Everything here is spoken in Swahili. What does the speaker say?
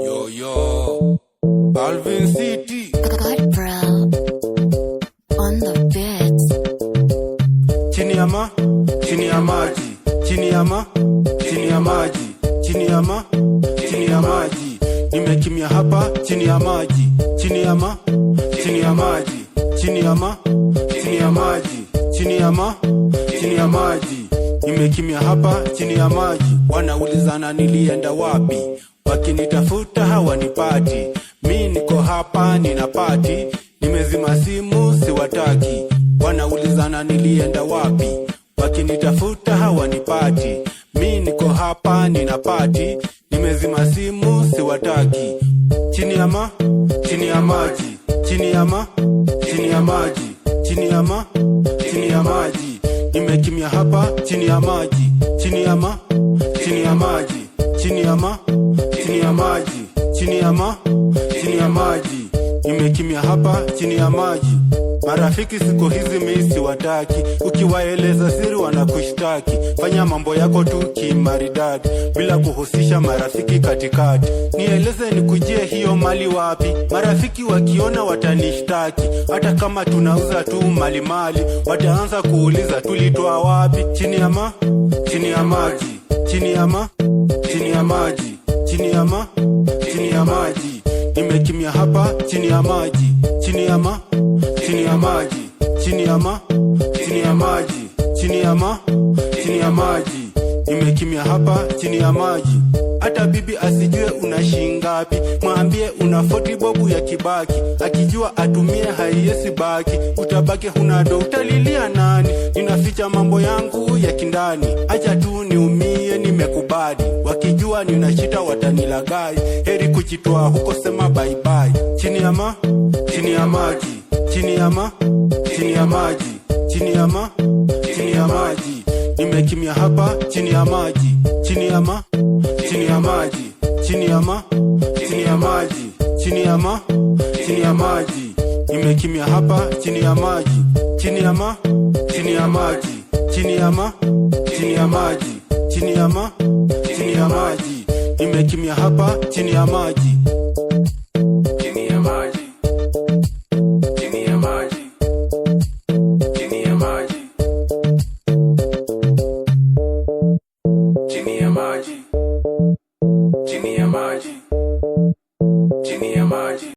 Yo yo, Alvin City. God bro, on the beats. Chini ya maji, chini ya maji, chini ya maji, chini ya maji. Nimekimya hapa chini ya maji, chini ya maji, chini ya maji, chini ya maji. Nimekimya hapa chini ya maji. Wanaulizana nilienda wapi, wakinitafuta hawanipati. Mi niko hapa ninapati, nimezima simu siwataki. Wanaulizana nilienda wapi, wakinitafuta hawanipati. Mi niko hapa ninapati, nimezima simu siwataki. Chini ya maji, chini ya maji, chini ya maji, chini ya maji. Nimekimya hapa chini ya maji, chini ya maji, chini ya maji, chini ya maji. Nimekimya hapa chini ya maji. Marafiki siku hizi mimi siwataki, ukiwaeleza siri wanakushtaki. Fanya mambo yako tu kimaridadi, bila kuhusisha marafiki katikati. Nieleze nikujie hiyo mali wapi, marafiki wakiona watanishtaki. Hata kama tunauza tu mali, wataanza kuuliza tulitoa wapi. Chini ya maji, chini ya maji, chini ya maji. Nimekimya hapa chini ya maji, chini ya maji, chini ya maji. Nimekimya hapa chini ya maji. Hata bibi asijue una shingapi, mwambie una 40 bobu ya Kibaki. Akijua atumie haiesi baki, utabaki huna do, utalilia nani? Ninaficha mambo yangu ya kindani, acha tu niumie, nimekubali. Wakijua ninashita watanilagai, heri kuchitoa huko, sema bye bye. Chini ya maji, chini ya maji, chini ya maji. Nimekimya hapa chini ya maji, chini ya maji, chini ya maji. Nimekimya hapa chini ya maji, chini ya maji, chini ya maji. Nimekimya hapa chini ya maji.